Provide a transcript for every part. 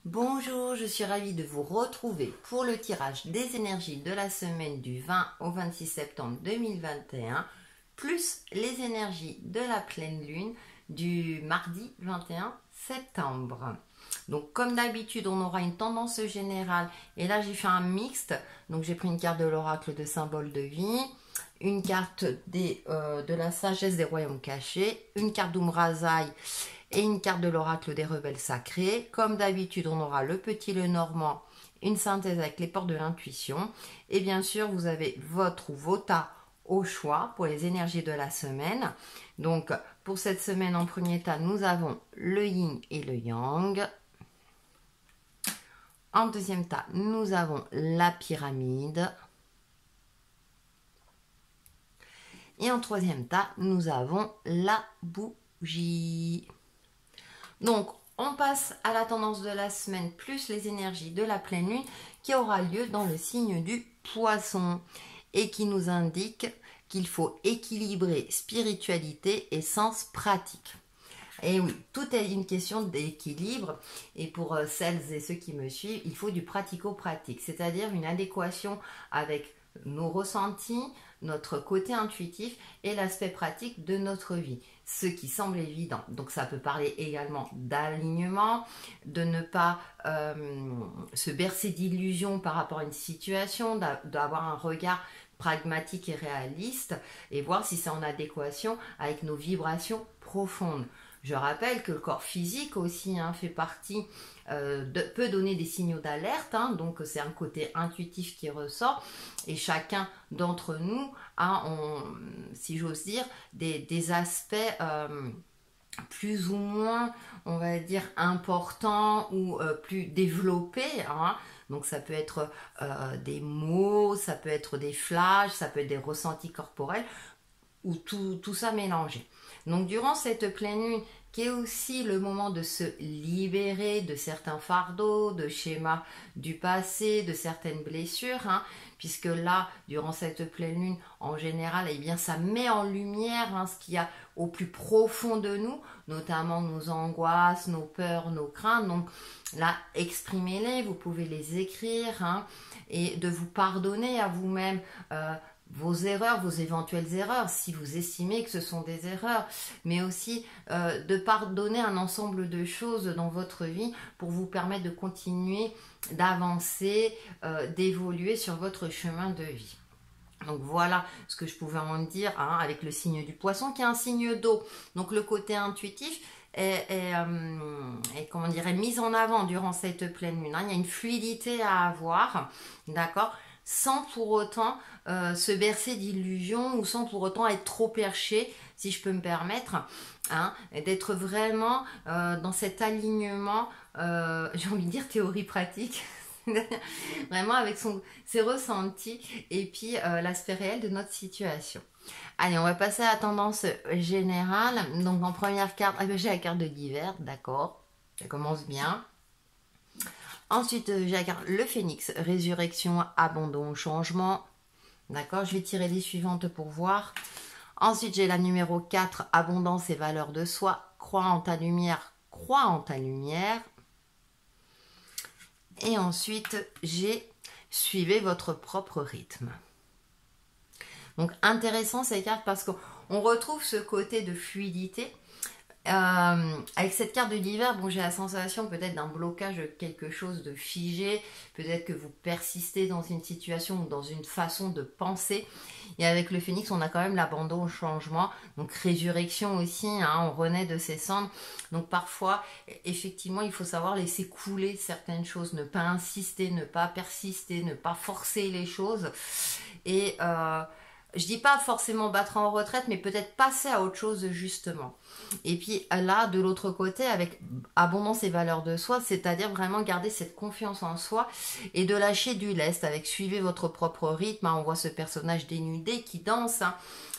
Bonjour, je suis ravie de vous retrouver pour le tirage des énergies de la semaine du 20 au 26 septembre 2021, plus les énergies de la pleine lune du mardi 21 septembre. Donc comme d'habitude, on aura une tendance générale et là j'ai fait un mixte. Donc j'ai pris une carte de l'oracle de symbole de vie, une carte de la sagesse des royaumes cachés, une carte d'Umrazai et une carte de l'oracle des rebelles sacrés. Comme d'habitude, on aura le petit Lenormand, une synthèse avec les portes de l'intuition. Et bien sûr, vous avez votre ou vos tas au choix pour les énergies de la semaine. Donc, pour cette semaine, en premier tas, nous avons le yin et le yang. En deuxième tas, nous avons la pyramide. Et en troisième tas, nous avons la bougie. Donc, on passe à la tendance de la semaine plus les énergies de la pleine lune qui aura lieu dans le signe du poisson et qui nous indique qu'il faut équilibrer spiritualité et sens pratique. Et oui, tout est une question d'équilibre et pour celles et ceux qui me suivent, il faut du pratico-pratique, c'est-à-dire une adéquation avec nos ressentis, notre côté intuitif et l'aspect pratique de notre vie, ce qui semble évident. Donc ça peut parler également d'alignement, de ne pas se bercer d'illusions par rapport à une situation, d'avoir un regard pragmatique et réaliste et voir si c'est en adéquation avec nos vibrations profondes. Je rappelle que le corps physique aussi fait partie, peut donner des signaux d'alerte, donc c'est un côté intuitif qui ressort et chacun d'entre nous a, si j'ose dire, des aspects plus ou moins, on va dire, importants ou plus développés. Donc ça peut être des mots, ça peut être des flashs, ça peut être des ressentis corporels ou tout ça mélangé. Donc durant cette pleine lune, qui est aussi le moment de se libérer de certains fardeaux, de schémas du passé, de certaines blessures, puisque là, durant cette pleine lune, en général, eh bien, ça met en lumière ce qu'il y a au plus profond de nous, notamment nos angoisses, nos peurs, nos craintes. Donc là, exprimez-les, vous pouvez les écrire et de vous pardonner à vous-même vos erreurs, vos éventuelles erreurs, si vous estimez que ce sont des erreurs, mais aussi de pardonner un ensemble de choses dans votre vie pour vous permettre de continuer, d'avancer, d'évoluer sur votre chemin de vie. Donc voilà ce que je pouvais en dire avec le signe du poisson qui est un signe d'eau. Donc le côté intuitif est comment dire, est mis en avant durant cette pleine lune. Il y a une fluidité à avoir, d'accord, sans pour autant se bercer d'illusions ou sans pour autant être trop perché, si je peux me permettre, d'être vraiment dans cet alignement, j'ai envie de dire théorie pratique, vraiment avec ses ressentis et puis l'aspect réel de notre situation. Allez, on va passer à la tendance générale. Donc en première carte, j'ai la carte de l'hiver, d'accord, ça commence bien. Ensuite, j'ai la carte le phénix, résurrection, abandon, changement. D'accord, je vais tirer les suivantes pour voir. Ensuite, j'ai la numéro 4, abondance et valeur de soi. Crois en ta lumière, crois en ta lumière. Et ensuite, j'ai suivez votre propre rythme. Donc, intéressant ces cartes parce qu'on retrouve ce côté de fluidité. Avec cette carte de l'hiver, j'ai la sensation peut-être d'un blocage de quelque chose de figé, peut-être que vous persistez dans une situation ou dans une façon de penser. Et avec le phénix, on a quand même l'abandon au changement, donc résurrection aussi, on renaît de ses cendres. Donc parfois, effectivement, il faut savoir laisser couler certaines choses, ne pas insister, ne pas persister, ne pas forcer les choses. Et je dis pas forcément battre en retraite, mais peut-être passer à autre chose justement. Et puis là, de l'autre côté, avec abondance et valeur de soi, c'est-à-dire vraiment garder cette confiance en soi et de lâcher du lest avec suivez votre propre rythme. On voit ce personnage dénudé qui danse,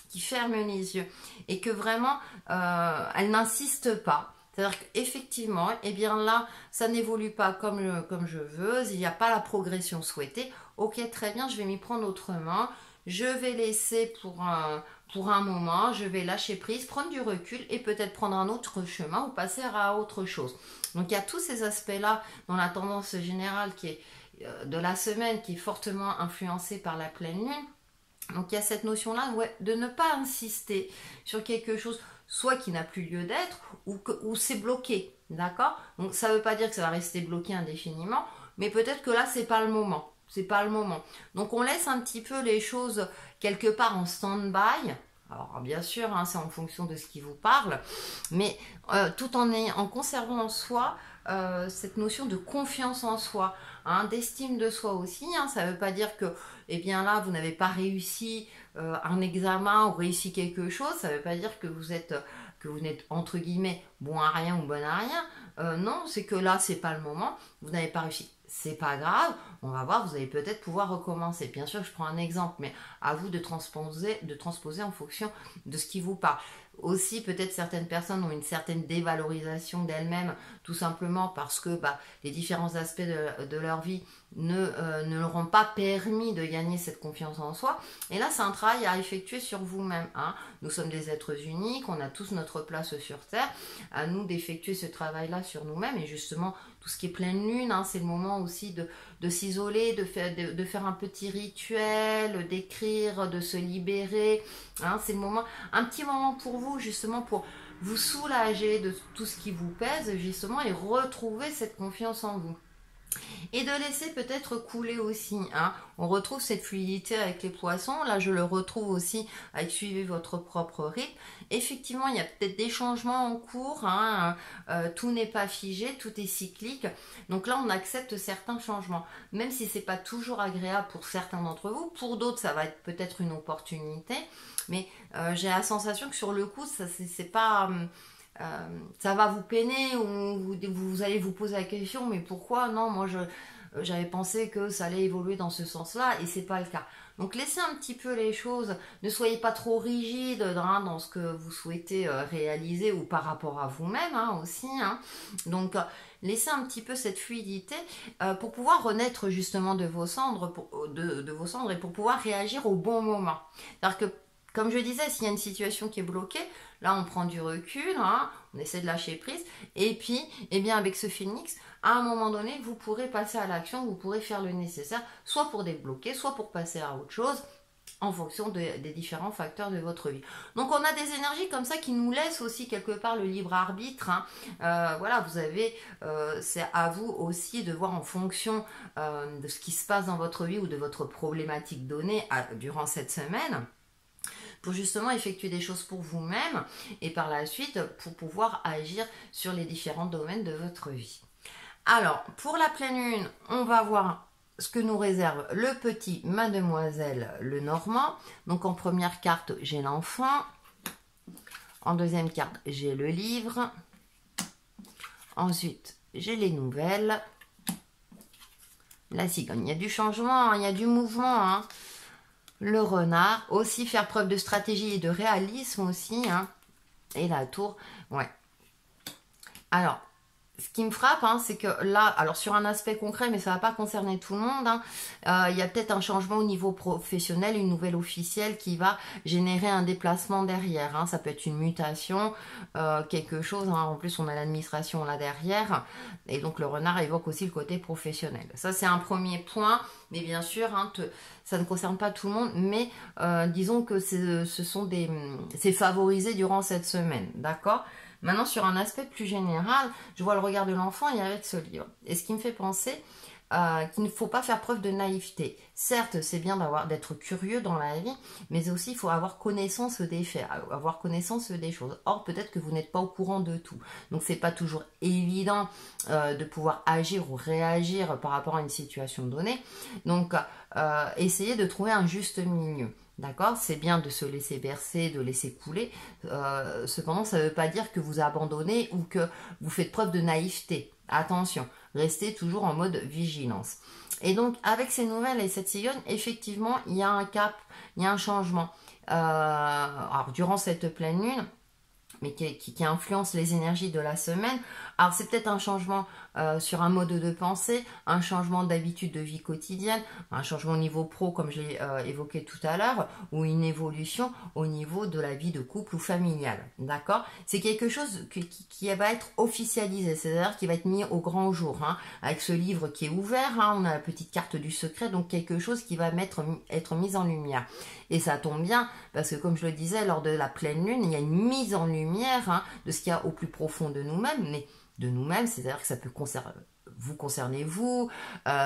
qui ferme les yeux et que vraiment, elle n'insiste pas. C'est-à-dire qu'effectivement, eh bien là, ça n'évolue pas comme je veux, il n'y a pas la progression souhaitée. Ok, très bien, je vais m'y prendre autrement. Je vais laisser pour un moment, je vais lâcher prise, prendre du recul et peut-être prendre un autre chemin ou passer à autre chose. Donc il y a tous ces aspects-là dans la tendance générale qui est de la semaine qui est fortement influencée par la pleine lune. Donc il y a cette notion-là de ne pas insister sur quelque chose, soit qui n'a plus lieu d'être, ou c'est bloqué, d'accord? Donc ça ne veut pas dire que ça va rester bloqué indéfiniment, mais peut-être que là, c'est pas le moment. C'est pas le moment. Donc on laisse un petit peu les choses quelque part en stand-by. Alors bien sûr, hein, c'est en fonction de ce qui vous parle, mais tout en conservant en soi cette notion de confiance en soi, hein, d'estime de soi aussi. Hein, ça ne veut pas dire que, eh bien là, vous n'avez pas réussi un examen ou réussi quelque chose. Ça ne veut pas dire que vous n'êtes entre guillemets bon à rien ou bon à rien. Non, c'est que là, c'est pas le moment. Vous n'avez pas réussi. C'est pas grave, on va voir, vous allez peut-être pouvoir recommencer. Bien sûr, je prends un exemple, mais à vous de transposer en fonction de ce qui vous parle. Aussi, peut-être certaines personnes ont une certaine dévalorisation d'elles-mêmes, tout simplement parce que les différents aspects de leur vie ne leur ont pas permis de gagner cette confiance en soi. Et là, c'est un travail à effectuer sur vous-même. Hein. Nous sommes des êtres uniques, on a tous notre place sur Terre. À nous d'effectuer ce travail-là sur nous-mêmes. Et justement, tout ce qui est pleine lune, hein, c'est le moment aussi de s'isoler, de faire un petit rituel, d'écrire, de se libérer. Hein, c'est le moment, un petit moment pour vous, justement, pour vous soulager de tout ce qui vous pèse, justement, et retrouver cette confiance en vous. Et de laisser peut-être couler aussi. Hein. On retrouve cette fluidité avec les poissons. Là, je le retrouve aussi avec suivez votre propre rythme. Effectivement, il y a peut-être des changements en cours. Hein. Tout n'est pas figé, tout est cyclique. Donc là, on accepte certains changements. Même si c'est pas toujours agréable pour certains d'entre vous. Pour d'autres, ça va être peut-être une opportunité. Mais j'ai la sensation que sur le coup, ça c'est pas... ça va vous peiner ou vous allez vous poser la question mais pourquoi non, moi j'avais pensé que ça allait évoluer dans ce sens-là et c'est pas le cas. Donc laissez un petit peu les choses, ne soyez pas trop rigide hein, dans ce que vous souhaitez réaliser ou par rapport à vous-même hein, aussi. Hein. Donc laissez un petit peu cette fluidité pour pouvoir renaître justement de vos cendres, de vos cendres et pour pouvoir réagir au bon moment. C'est-à-dire que comme je disais, s'il y a une situation qui est bloquée, là on prend du recul, hein, on essaie de lâcher prise, et puis, eh bien avec ce phénix, à un moment donné, vous pourrez passer à l'action, vous pourrez faire le nécessaire, soit pour débloquer, soit pour passer à autre chose, en fonction des différents facteurs de votre vie. Donc on a des énergies comme ça qui nous laissent aussi quelque part le libre arbitre. Hein. Voilà, vous avez, c'est à vous aussi de voir en fonction de ce qui se passe dans votre vie ou de votre problématique donnée durant cette semaine, pour justement effectuer des choses pour vous-même et par la suite pour pouvoir agir sur les différents domaines de votre vie. Alors, pour la pleine lune, on va voir ce que nous réserve le petit Mademoiselle Lenormand. Donc en première carte, j'ai l'enfant. En deuxième carte, j'ai le livre. Ensuite, j'ai les nouvelles. La cigogne, il y a du changement, il y a du mouvement, hein. Le renard, aussi faire preuve de stratégie et de réalisme aussi, hein. Et la tour, ouais. Alors, ce qui me frappe, hein, c'est que là, alors sur un aspect concret, mais ça ne va pas concerner tout le monde, hein, il y a peut-être un changement au niveau professionnel, une nouvelle officielle qui va générer un déplacement derrière. Hein. Ça peut être une mutation, quelque chose. Hein. En plus, on a l'administration là derrière. Et donc, le renard évoque aussi le côté professionnel. Ça, c'est un premier point. Mais bien sûr, hein, ça ne concerne pas tout le monde. Mais disons que c'est favorisé durant cette semaine. D'accord ? Maintenant, sur un aspect plus général, je vois le regard de l'enfant et avec ce livre. Et ce qui me fait penser qu'il ne faut pas faire preuve de naïveté. Certes, c'est bien d'être curieux dans la vie, mais aussi il faut avoir connaissance des faits, avoir connaissance des choses. Or, peut-être que vous n'êtes pas au courant de tout. Donc, c'est pas toujours évident de pouvoir agir ou réagir par rapport à une situation donnée. Donc, essayez de trouver un juste milieu. D'accord, c'est bien de se laisser bercer, de laisser couler. Cependant, ça ne veut pas dire que vous abandonnez ou que vous faites preuve de naïveté. Attention, restez toujours en mode vigilance. Et donc, avec ces nouvelles et cette cigogne, effectivement, il y a un cap, il y a un changement. Alors, durant cette pleine lune, mais qui influence les énergies de la semaine, Alors c'est peut-être un changement sur un mode de pensée, un changement d'habitude de vie quotidienne, un changement au niveau pro comme je l'ai évoqué tout à l'heure, ou une évolution au niveau de la vie de couple ou familiale. D'accord? C'est quelque chose qui va être officialisé, c'est-à-dire qui va être mis au grand jour. Hein, avec ce livre qui est ouvert, hein, on a la petite carte du secret, donc quelque chose qui va être mis en lumière. Et ça tombe bien, parce que comme je le disais, lors de la pleine lune, il y a une mise en lumière hein, de ce qu'il y a au plus profond de nous-mêmes, mais de nous-mêmes, c'est-à-dire que ça peut concerner vous,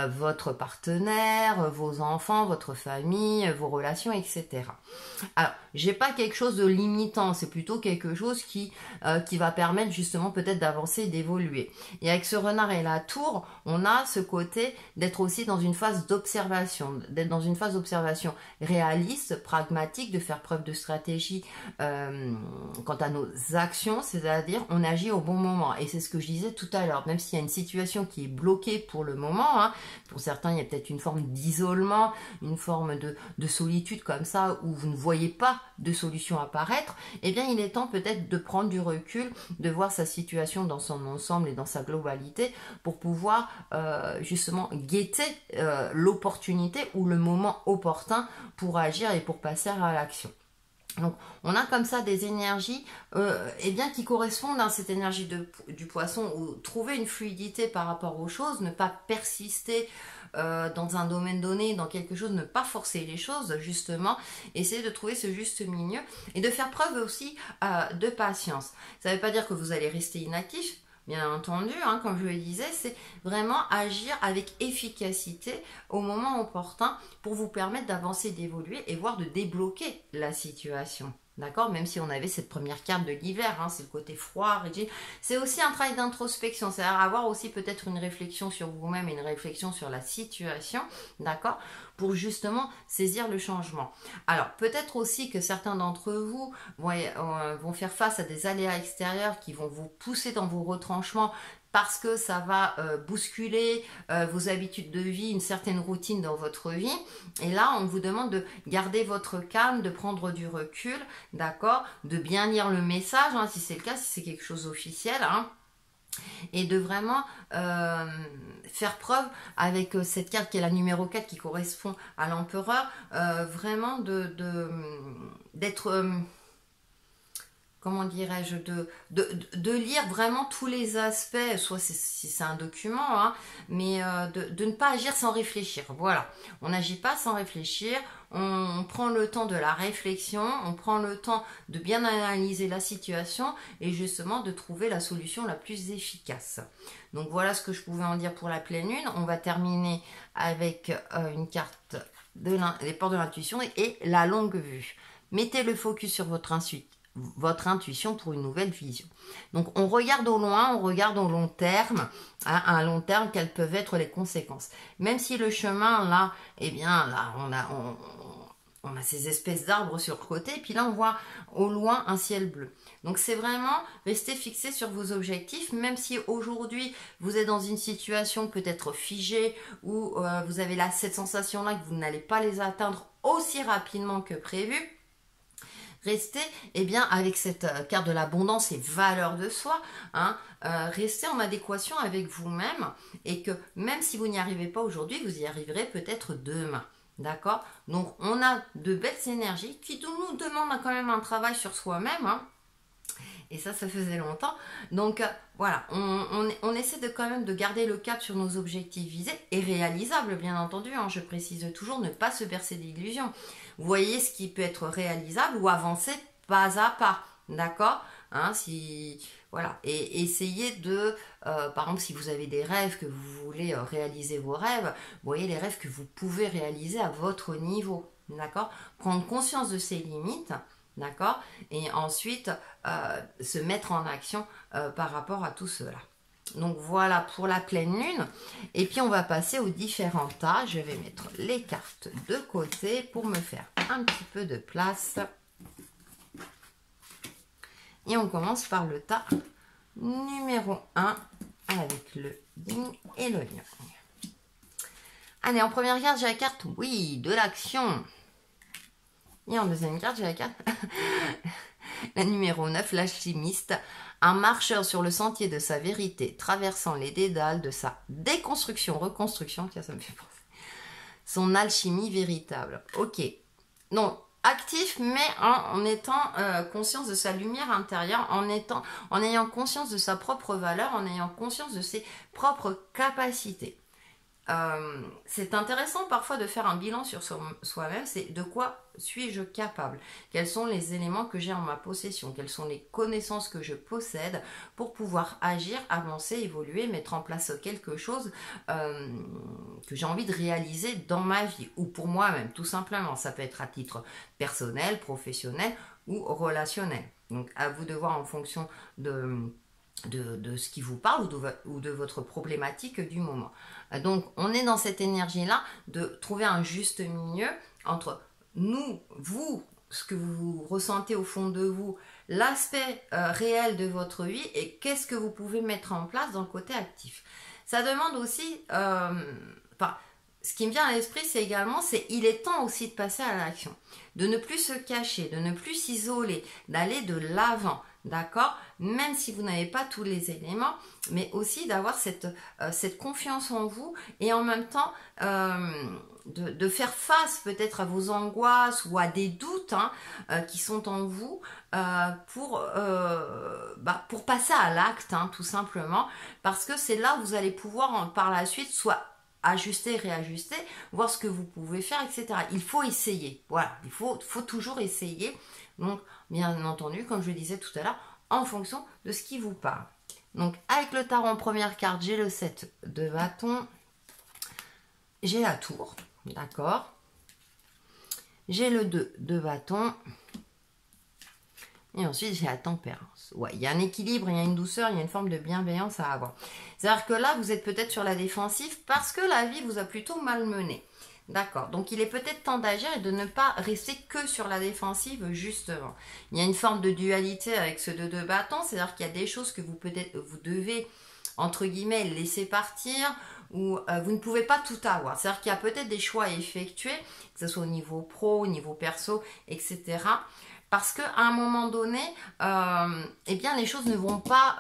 votre partenaire, vos enfants, votre famille, vos relations, etc. Alors, j'ai pas quelque chose de limitant, c'est plutôt quelque chose qui va permettre justement peut-être d'avancer et d'évoluer. Et avec ce renard et la tour, on a ce côté d'être aussi dans une phase d'observation, d'être dans une phase d'observation réaliste, pragmatique, de faire preuve de stratégie quant à nos actions, c'est-à-dire on agit au bon moment. Et c'est ce que je disais tout à l'heure, même s'il y a une situation qui est bloquée pour le moment, hein, pour certains il y a peut-être une forme d'isolement, une forme de solitude comme ça, où vous ne voyez pas de solution apparaître, eh bien il est temps peut-être de prendre du recul, de voir sa situation dans son ensemble et dans sa globalité pour pouvoir justement guetter l'opportunité ou le moment opportun pour agir et pour passer à l'action. Donc, on a comme ça des énergies eh bien, qui correspondent à cette énergie du poisson, où trouver une fluidité par rapport aux choses, ne pas persister dans un domaine donné, dans quelque chose, ne pas forcer les choses, justement, essayer de trouver ce juste milieu et de faire preuve aussi de patience. Ça ne veut pas dire que vous allez rester inactif. Bien entendu, hein, comme je le disais, c'est vraiment agir avec efficacité au moment opportun pour vous permettre d'avancer, d'évoluer et voire de débloquer la situation. D'accord? Même si on avait cette première carte de l'hiver, hein, c'est le côté froid, rigide. C'est aussi un travail d'introspection, c'est-à-dire avoir aussi peut-être une réflexion sur vous-même et une réflexion sur la situation, d'accord? Pour justement saisir le changement. Alors, peut-être aussi que certains d'entre vous vont faire face à des aléas extérieurs qui vont vous pousser dans vos retranchements, parce que ça va bousculer vos habitudes de vie, une certaine routine dans votre vie. Et là, on vous demande de garder votre calme, de prendre du recul, d'accord, de bien lire le message, hein, si c'est le cas, si c'est quelque chose d'officiel, hein, et de vraiment faire preuve avec cette carte qui est la numéro 4 qui correspond à l'empereur, vraiment d'être... comment dirais-je, de lire vraiment tous les aspects, soit si c'est un document, hein, mais de ne pas agir sans réfléchir. Voilà, on n'agit pas sans réfléchir, on prend le temps de la réflexion, on prend le temps de bien analyser la situation et justement de trouver la solution la plus efficace. Donc voilà ce que je pouvais en dire pour la pleine lune. On va terminer avec une carte des portes de l'intuition et la longue vue. Mettez le focus sur votre intuition pour une nouvelle vision. Donc on regarde au loin, on regarde au long terme, à un long terme, quelles peuvent être les conséquences. Même si le chemin là, eh bien là on a ces espèces d'arbres sur le côté, puis là on voit au loin un ciel bleu. Donc c'est vraiment rester fixé sur vos objectifs, même si aujourd'hui vous êtes dans une situation peut-être figée, où vous avez là cette sensation là que vous n'allez pas les atteindre aussi rapidement que prévu. Restez bien, avec cette carte de l'abondance et valeur de soi, hein, restez en adéquation avec vous-même, et que même si vous n'y arrivez pas aujourd'hui, vous y arriverez peut-être demain. D'accord? Donc on a de belles énergies qui nous demandent quand même un travail sur soi-même, hein. Et ça faisait longtemps. Donc voilà, on essaie quand même de garder le cap sur nos objectifs visés et réalisables, bien entendu, hein, je précise toujours, ne pas se bercer d'illusions. Vous voyez ce qui peut être réalisable ou avancer pas à pas, d'accord, hein, voilà, et essayez de, par exemple, si vous avez des rêves, que vous voulez réaliser vos rêves, vous voyez les rêves que vous pouvez réaliser à votre niveau, d'accord, prendre conscience de ses limites, d'accord, et ensuite se mettre en action par rapport à tout cela. Donc voilà pour la pleine lune. Et puis on va passer aux différents tas. Je vais mettre les cartes de côté pour me faire un petit peu de place. Et on commence par le tas numéro 1 avec le yin et le yang. Allez, en première carte, j'ai la carte, oui, de l'action. Et en deuxième carte, j'ai la carte, la numéro 9, l'alchimiste. un marcheur sur le sentier de sa vérité, traversant les dédales de sa déconstruction, reconstruction, tiens, ça me fait penser, son alchimie véritable. Ok, donc actif, mais en étant conscience de sa lumière intérieure, en ayant conscience de sa propre valeur, en ayant conscience de ses propres capacités. C'est intéressant parfois de faire un bilan sur soi-même, c'est de quoi suis-je capable? Quels sont les éléments que j'ai en ma possession? Quelles sont les connaissances que je possède pour pouvoir agir, avancer, évoluer, mettre en place quelque chose que j'ai envie de réaliser dans ma vie ou pour moi-même, tout simplement. Ça peut être à titre personnel, professionnel ou relationnel. Donc à vous de voir en fonction de ce qui vous parle ou de votre problématique du moment. Donc, on est dans cette énergie-là de trouver un juste milieu entre nous, vous, ce que vous ressentez au fond de vous, l'aspect réel de votre vie et qu'est-ce que vous pouvez mettre en place dans le côté actif. Ça demande aussi, ce qui me vient à l'esprit, c'est il est temps aussi de passer à l'action, de ne plus se cacher, de ne plus s'isoler, d'aller de l'avant. D'accord? Même si vous n'avez pas tous les éléments, mais aussi d'avoir cette confiance en vous et en même temps de faire face peut-être à vos angoisses ou à des doutes qui sont en vous pour passer à l'acte, tout simplement, parce que c'est là où vous allez pouvoir par la suite soit ajuster, réajuster, voir ce que vous pouvez faire, etc. Il faut essayer, voilà, il faut toujours essayer. Donc, bien entendu, comme je le disais tout à l'heure, en fonction de ce qui vous parle. Donc, avec le tarot en première carte, j'ai le 7 de bâton, j'ai la tour, d'accord, j'ai le 2 de bâton, et ensuite j'ai la tempérance. Ouais, il y a un équilibre, il y a une douceur, il y a une forme de bienveillance à avoir. C'est-à-dire que là, vous êtes peut-être sur la défensive parce que la vie vous a plutôt malmené. D'accord, donc il est peut-être temps d'agir et de ne pas rester que sur la défensive, justement. Il y a une forme de dualité avec ce 2 de bâton, c'est-à-dire qu'il y a des choses que vous devez, entre guillemets, laisser partir, ou vous ne pouvez pas tout avoir. C'est-à-dire qu'il y a peut-être des choix à effectuer, que ce soit au niveau pro, au niveau perso, etc. Parce qu'à un moment donné, eh bien, les choses ne vont pas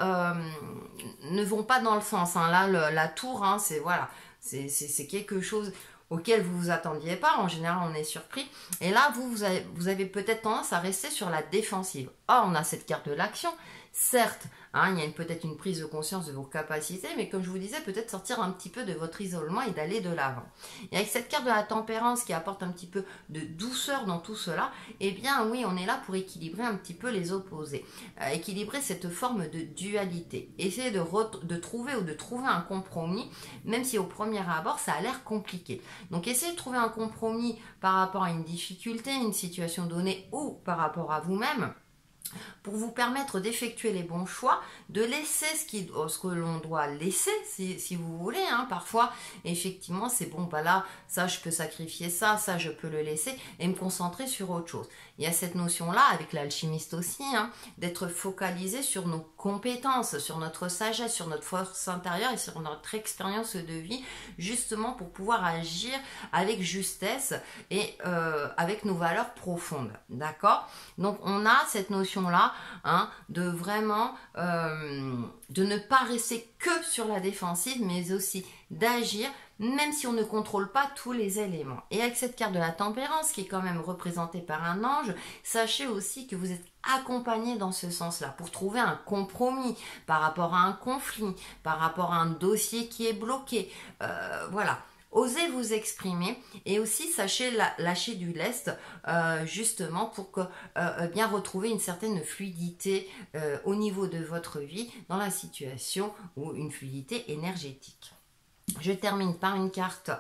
dans le sens. Là, la tour, c'est voilà, c'est quelque chose auquel vous vous attendiez pas. En général, on est surpris. Et là, vous avez peut-être tendance à rester sur la défensive. Or, on a cette carte de l'action. Certes, il y a peut-être une prise de conscience de vos capacités, mais comme je vous disais, peut-être sortir un petit peu de votre isolement et d'aller de l'avant. Et avec cette carte de la tempérance qui apporte un petit peu de douceur dans tout cela, eh bien oui, on est là pour équilibrer un petit peu les opposés, équilibrer cette forme de dualité, essayer de trouver un compromis, même si au premier abord ça a l'air compliqué. Donc essayez de trouver un compromis par rapport à une difficulté, une situation donnée ou par rapport à vous-même, pour vous permettre d'effectuer les bons choix, de laisser ce que l'on doit laisser, si vous voulez. Parfois, effectivement, c'est bon, là, ça, je peux sacrifier ça je peux le laisser et me concentrer sur autre chose. Il y a cette notion-là, avec l'alchimiste aussi, d'être focalisé sur nos compétences, sur notre sagesse, sur notre force intérieure et sur notre expérience de vie, justement pour pouvoir agir avec justesse et avec nos valeurs profondes. D'accord? Donc, on a cette notion-là, de vraiment de ne pas rester que sur la défensive, mais aussi d'agir, même si on ne contrôle pas tous les éléments. Et avec cette carte de la tempérance, qui est quand même représentée par un ange, sachez aussi que vous êtes accompagné dans ce sens-là, pour trouver un compromis par rapport à un conflit, par rapport à un dossier qui est bloqué. Voilà. Osez vous exprimer et aussi sachez lâcher du lest justement pour bien retrouver une certaine fluidité au niveau de votre vie dans la situation ou une fluidité énergétique. Je termine par une carte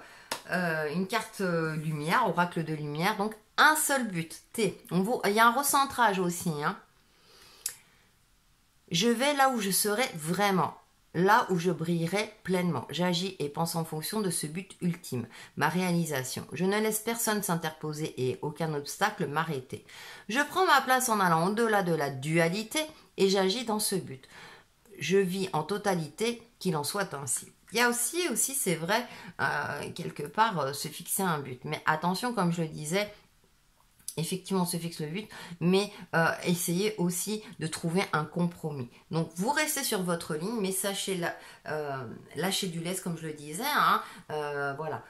lumière, oracle de lumière, donc un seul but, T. Il y a un recentrage aussi. Je vais là où je serai vraiment. Là où je brillerai pleinement, j'agis et pense en fonction de ce but ultime, ma réalisation. Je ne laisse personne s'interposer et aucun obstacle m'arrêter. Je prends ma place en allant au-delà de la dualité et j'agis dans ce but. Je vis en totalité, qu'il en soit ainsi. Il y a aussi c'est vrai, quelque part, se fixer un but. Mais attention, comme je le disais, effectivement, on se fixe le but, mais essayez aussi de trouver un compromis. Donc, vous restez sur votre ligne, mais sachez lâcher du lest, comme je le disais, hein, voilà.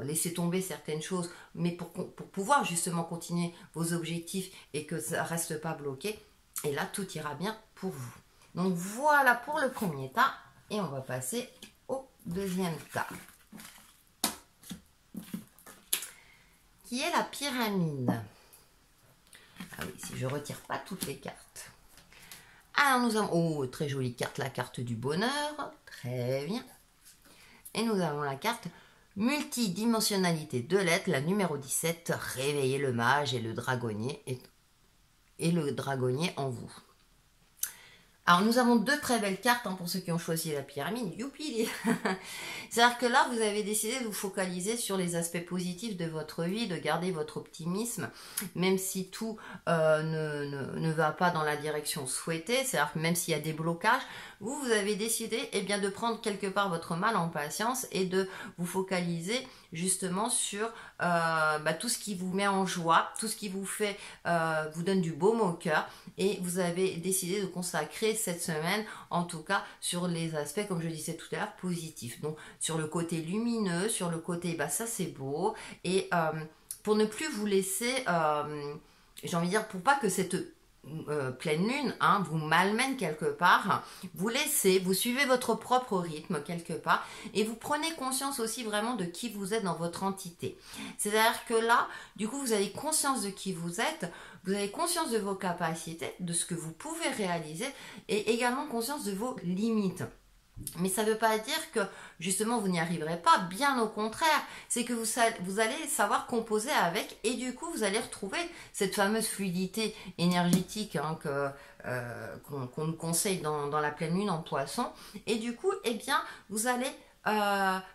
Laisser tomber certaines choses, mais pour pouvoir justement continuer vos objectifs et que ça ne reste pas bloqué, et là, tout ira bien pour vous. Donc, voilà pour le premier tas, et on va passer au deuxième tas, qui est la pyramide. Ah oui, si je retire pas toutes les cartes. Alors nous avons, oh, très jolie carte, la carte du bonheur, très bien. Et nous avons la carte multidimensionnalité de l'être, la numéro 17, réveiller le mage et le dragonnier, en vous. Alors, nous avons deux très belles cartes hein, pour ceux qui ont choisi la pyramide. Youpi! C'est-à-dire que là, vous avez décidé de vous focaliser sur les aspects positifs de votre vie, de garder votre optimisme, même si tout ne va pas dans la direction souhaitée. C'est-à-dire que même s'il y a des blocages, vous avez décidé bien, de prendre quelque part votre mal en patience et de vous focaliser justement sur tout ce qui vous met en joie, tout ce qui vous fait, vous donne du baume au cœur, et vous avez décidé de consacrer cette semaine, en tout cas sur les aspects, comme je disais tout à l'heure, positifs. Donc sur le côté lumineux, sur le côté, ça c'est beau, et pour ne plus vous laisser, j'ai envie de dire, pour pas que cette pleine lune, hein, vous malmène quelque part, vous laissez, vous suivez votre propre rythme quelque part, et vous prenez conscience aussi vraiment de qui vous êtes dans votre entité. C'est-à-dire que là, du coup, vous avez conscience de qui vous êtes, vous avez conscience de vos capacités, de ce que vous pouvez réaliser, et également conscience de vos limites. Mais ça ne veut pas dire que justement vous n'y arriverez pas, bien au contraire, c'est que vous allez savoir composer avec, et du coup vous allez retrouver cette fameuse fluidité énergétique hein, qu'on nous conseille dans la pleine lune en Poisson, et du coup vous allez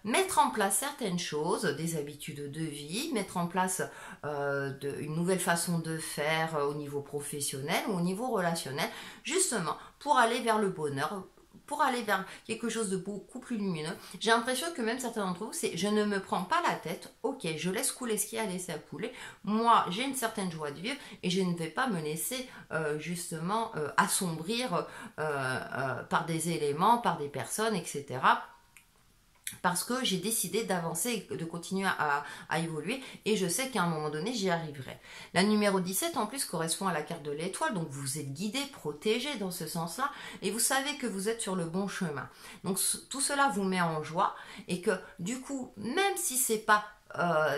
mettre en place certaines choses, des habitudes de vie, mettre en place une nouvelle façon de faire au niveau professionnel ou au niveau relationnel, justement pour aller vers le bonheur, pour aller vers quelque chose de beaucoup plus lumineux. J'ai l'impression que même certains d'entre vous, c'est je ne me prends pas la tête, ok, je laisse couler ce qui a laissé à couler, moi j'ai une certaine joie de vivre et je ne vais pas me laisser justement assombrir par des éléments, par des personnes, etc. Parce que j'ai décidé d'avancer et de continuer à évoluer, et je sais qu'à un moment donné j'y arriverai. La numéro 17 en plus correspond à la carte de l'étoile, donc vous êtes guidé, protégé dans ce sens-là, et vous savez que vous êtes sur le bon chemin. Donc tout cela vous met en joie, et que du coup, même si c'est pas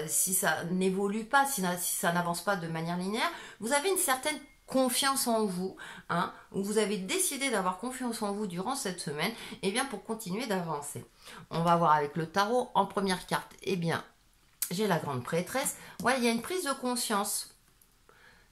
si ça n'évolue pas, si ça n'avance pas de manière linéaire, vous avez une certaine confiance en vous, hein, où vous avez décidé d'avoir confiance en vous durant cette semaine, pour continuer d'avancer. On va voir avec le tarot. En première carte, j'ai la grande prêtresse. Ouais, il y a une prise de conscience.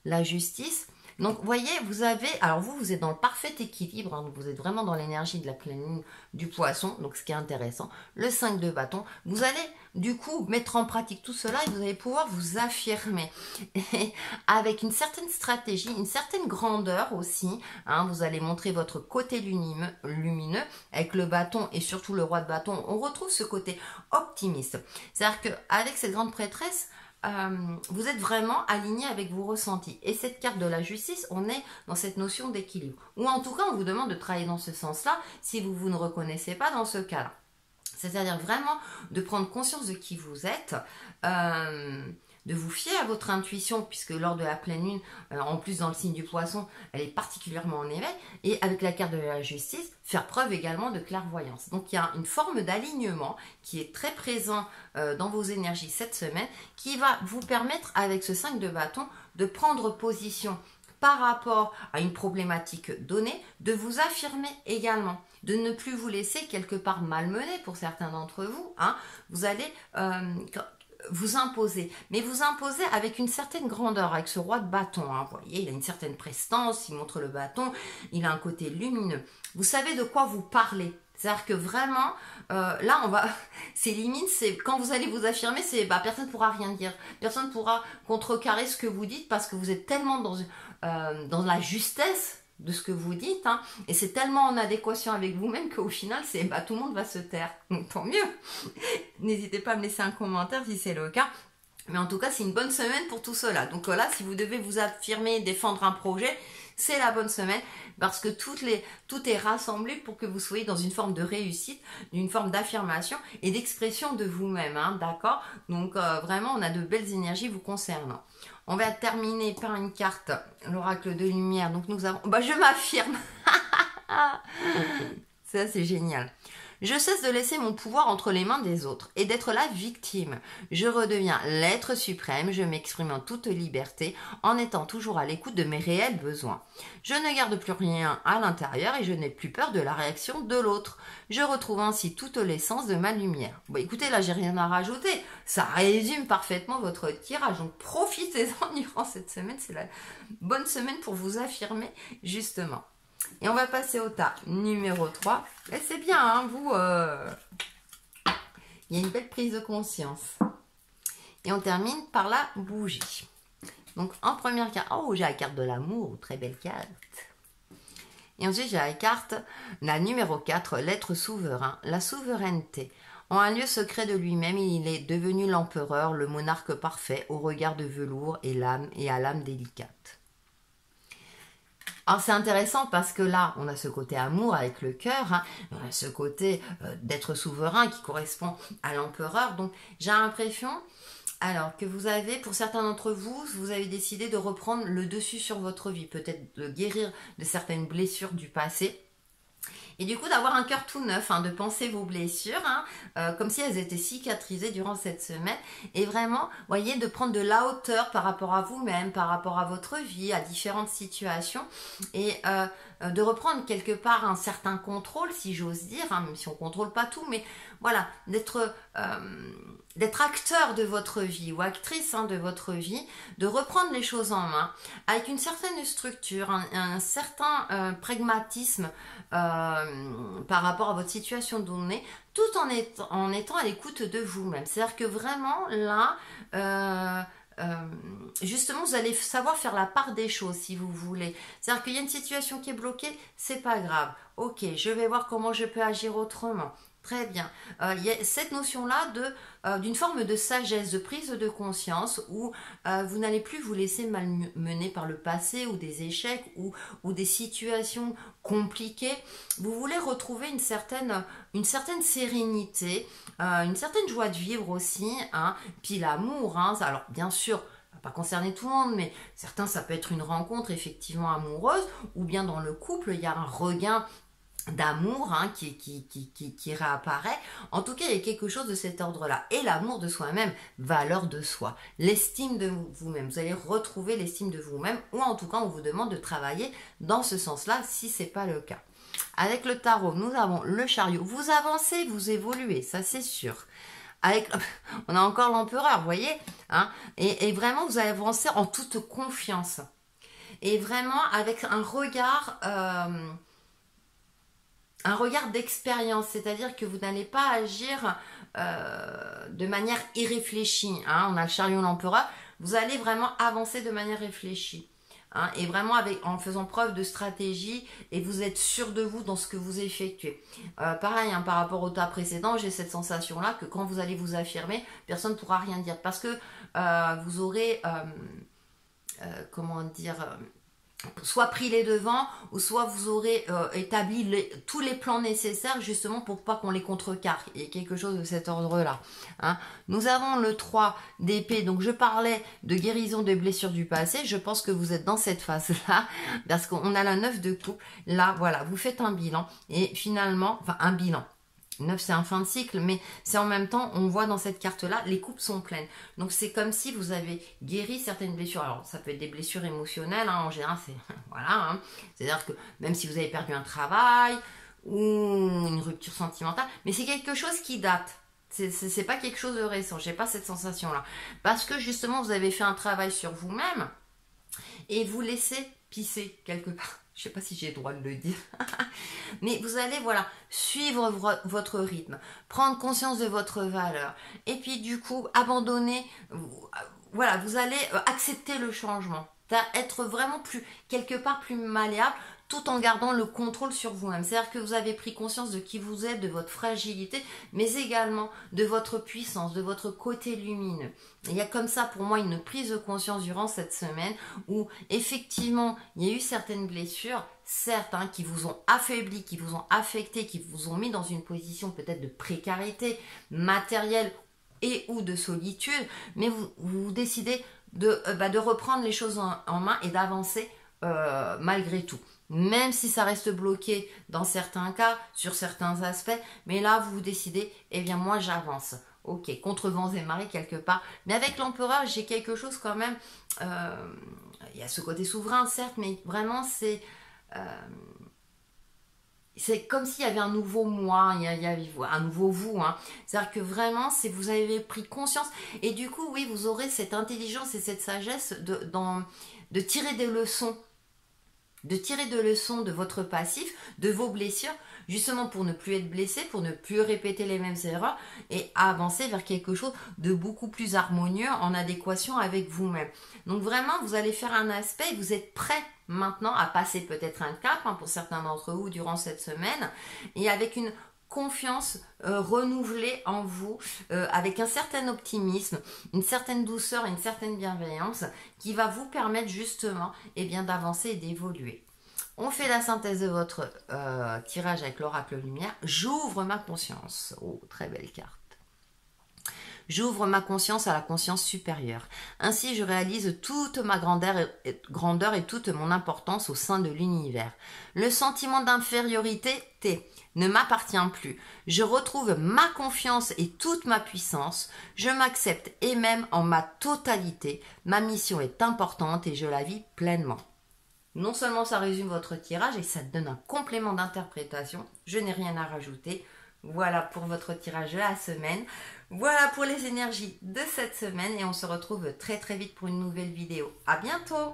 La justice. Donc, vous voyez, vous êtes dans le parfait équilibre, hein, vous êtes vraiment dans l'énergie de la pleine lune du Poisson, donc ce qui est intéressant. Le 5 de bâton, vous allez du coup mettre en pratique tout cela et vous allez pouvoir vous affirmer et avec une certaine stratégie, une certaine grandeur aussi, hein, vous allez montrer votre côté lumineux avec le bâton et surtout le roi de bâton. On retrouve ce côté optimiste, c'est-à-dire qu'avec cette grande prêtresse, vous êtes vraiment aligné avec vos ressentis. Et cette carte de la justice, on est dans cette notion d'équilibre. Ou en tout cas, on vous demande de travailler dans ce sens-là si vous ne reconnaissez pas dans ce cas-là. C'est-à-dire vraiment de prendre conscience de qui vous êtes, de vous fier à votre intuition, puisque lors de la pleine lune, en plus dans le signe du Poisson, elle est particulièrement en éveil, et avec la carte de la justice, faire preuve également de clairvoyance. Donc il y a une forme d'alignement qui est très présent dans vos énergies cette semaine, qui va vous permettre, avec ce 5 de bâton, de prendre position par rapport à une problématique donnée, de vous affirmer également, de ne plus vous laisser quelque part malmener pour certains d'entre vous, hein. Vous allez vous imposer, mais vous imposer avec une certaine grandeur, avec ce roi de bâton, hein. Vous voyez, il a une certaine prestance, il montre le bâton, il a un côté lumineux. Vous savez de quoi vous parlez. C'est-à-dire que vraiment, là, c'est limite, c'est quand vous allez vous affirmer, personne ne pourra rien dire. Personne ne pourra contrecarrer ce que vous dites parce que vous êtes tellement dans la justesse de ce que vous dites, hein, et c'est tellement en adéquation avec vous-même qu'au final, tout le monde va se taire. Donc tant mieux. N'hésitez pas à me laisser un commentaire si c'est le cas. Mais en tout cas, c'est une bonne semaine pour tout cela. Donc voilà, si vous devez vous affirmer, défendre un projet, c'est la bonne semaine parce que tout est rassemblé pour que vous soyez dans une forme de réussite, une forme d'affirmation et d'expression de vous-même, hein, d'accord? Donc vraiment, on a de belles énergies vous concernant. On va terminer par une carte, l'oracle de lumière. Donc nous avons... Bah, je m'affirme. Ça, c'est génial. Je cesse de laisser mon pouvoir entre les mains des autres et d'être la victime. Je redeviens l'être suprême, je m'exprime en toute liberté en étant toujours à l'écoute de mes réels besoins. Je ne garde plus rien à l'intérieur et je n'ai plus peur de la réaction de l'autre. Je retrouve ainsi toute l'essence de ma lumière. Bon, écoutez, là, j'ai rien à rajouter. Ça résume parfaitement votre tirage. Donc, profitez-en durant cette semaine. C'est la bonne semaine pour vous affirmer, justement. Et on va passer au tas numéro 3. Et c'est bien, hein, vous... Il y a une belle prise de conscience. Et on termine par la bougie. Donc, en première carte... Oh, j'ai la carte de l'amour. Très belle carte. Et ensuite, j'ai la carte, la numéro 4, l'être souverain. La souveraineté. En un lieu secret de lui-même, il est devenu l'empereur, le monarque parfait, au regard de velours et à l'âme délicate. Alors c'est intéressant parce que là, on a ce côté amour avec le cœur, hein, on a ce côté d'être souverain qui correspond à l'empereur. Donc j'ai l'impression, alors que vous avez, pour certains d'entre vous, vous avez décidé de reprendre le dessus sur votre vie, peut-être de guérir de certaines blessures du passé. Et du coup, d'avoir un cœur tout neuf, hein, de penser vos blessures, hein, comme si elles étaient cicatrisées durant cette semaine. Et vraiment, voyez, de prendre de la hauteur par rapport à vous-même, par rapport à votre vie, à différentes situations. Et de reprendre quelque part un certain contrôle, si j'ose dire, hein, même si on ne contrôle pas tout. Mais voilà, d'être acteur de votre vie ou actrice, hein, de votre vie, de reprendre les choses en main avec une certaine structure, un certain pragmatisme par rapport à votre situation donnée, tout en étant à l'écoute de vous-même. C'est-à-dire que vraiment là, justement, vous allez savoir faire la part des choses si vous voulez. C'est-à-dire qu'il y a une situation qui est bloquée, c'est pas grave. Ok, je vais voir comment je peux agir autrement. Très bien. Il y a cette notion-là d'une forme de sagesse, de prise de conscience où vous n'allez plus vous laisser malmener par le passé ou des échecs ou des situations compliquées. Vous voulez retrouver une certaine sérénité, une certaine joie de vivre aussi, hein. Puis l'amour, hein. Alors bien sûr, pas concerner tout le monde, mais certains, ça peut être une rencontre effectivement amoureuse, ou bien dans le couple, il y a un regain d'amour, hein, qui réapparaît. En tout cas, il y a quelque chose de cet ordre-là. Et l'amour de soi-même, valeur de soi, l'estime de vous-même. Vous allez retrouver l'estime de vous-même, ou en tout cas, on vous demande de travailler dans ce sens-là, si ce n'est pas le cas. Avec le tarot, nous avons le chariot. Vous avancez, vous évoluez, ça c'est sûr. On a encore l'empereur, vous voyez, hein, et vraiment, vous allez avancer en toute confiance. Et vraiment, avec un regard d'expérience, c'est-à-dire que vous n'allez pas agir de manière irréfléchie, hein. On a le chariot l'empereur, vous allez vraiment avancer de manière réfléchie, hein, et vraiment en faisant preuve de stratégie, et vous êtes sûr de vous dans ce que vous effectuez. Pareil, hein, par rapport au tas précédent, j'ai cette sensation-là que quand vous allez vous affirmer, personne ne pourra rien dire, parce que vous aurez, comment dire... soit pris les devants, ou soit vous aurez établi tous les plans nécessaires justement pour pas qu'on les contrecarre. Il y a quelque chose de cet ordre-là, hein. Nous avons le 3 d'épée, donc je parlais de guérison des blessures du passé. Je pense que vous êtes dans cette phase-là, parce qu'on a la 9 de coupe. Là, voilà, vous faites un bilan, et finalement, enfin un bilan. 9, c'est un fin de cycle, mais c'est en même temps, on voit dans cette carte-là, les coupes sont pleines. Donc, c'est comme si vous avez guéri certaines blessures. Alors, ça peut être des blessures émotionnelles, hein, en général, c'est... Voilà, hein. C'est-à-dire que même si vous avez perdu un travail ou une rupture sentimentale, mais c'est quelque chose qui date. C'est pas quelque chose de récent. J'ai pas cette sensation-là. Parce que, justement, vous avez fait un travail sur vous-même et vous laissez pisser quelque part. Je ne sais pas si j'ai le droit de le dire. Mais vous allez, voilà, suivre votre rythme, prendre conscience de votre valeur. Et puis, du coup, abandonner. Voilà, vous allez accepter le changement. Être vraiment quelque part plus malléable, tout en gardant le contrôle sur vous-même. C'est-à-dire que vous avez pris conscience de qui vous êtes, de votre fragilité, mais également de votre puissance, de votre côté lumineux. Il y a comme ça pour moi une prise de conscience durant cette semaine où effectivement il y a eu certaines blessures, certes, hein, qui vous ont affaibli, qui vous ont affecté, qui vous ont mis dans une position peut-être de précarité matérielle et ou de solitude, mais vous décidez de reprendre les choses en main et d'avancer malgré tout. Même si ça reste bloqué dans certains cas, sur certains aspects, mais là vous décidez, eh bien moi j'avance. Ok, contre vents et marées quelque part. Mais avec l'empereur, j'ai quelque chose quand même. Il y a ce côté souverain, certes, mais vraiment c'est comme s'il y avait un nouveau moi, il y avait un nouveau vous. Hein. C'est-à-dire que vraiment, vous avez pris conscience. Et du coup, oui, vous aurez cette intelligence et cette sagesse de tirer des leçons. De tirer des leçons de votre passif, de vos blessures, justement pour ne plus être blessé, pour ne plus répéter les mêmes erreurs et avancer vers quelque chose de beaucoup plus harmonieux, en adéquation avec vous-même. Donc vraiment, vous allez faire un aspect, vous êtes prêt maintenant à passer peut-être un cap, hein, pour certains d'entre vous durant cette semaine, et avec une confiance renouvelée en vous, avec un certain optimisme, une certaine douceur, une certaine bienveillance qui va vous permettre justement d'avancer et d'évoluer. On fait la synthèse de votre tirage avec l'oracle lumière. J'ouvre ma conscience. Oh, très belle carte. J'ouvre ma conscience à la conscience supérieure. Ainsi, je réalise toute ma grandeur et toute mon importance au sein de l'univers. Le sentiment d'infériorité ne m'appartient plus. Je retrouve ma confiance et toute ma puissance. Je m'accepte et m'aime en ma totalité. Ma mission est importante et je la vis pleinement. Non seulement ça résume votre tirage et ça donne un complément d'interprétation. Je n'ai rien à rajouter. Voilà pour votre tirage de la semaine. Voilà pour les énergies de cette semaine et on se retrouve très très vite pour une nouvelle vidéo. À bientôt!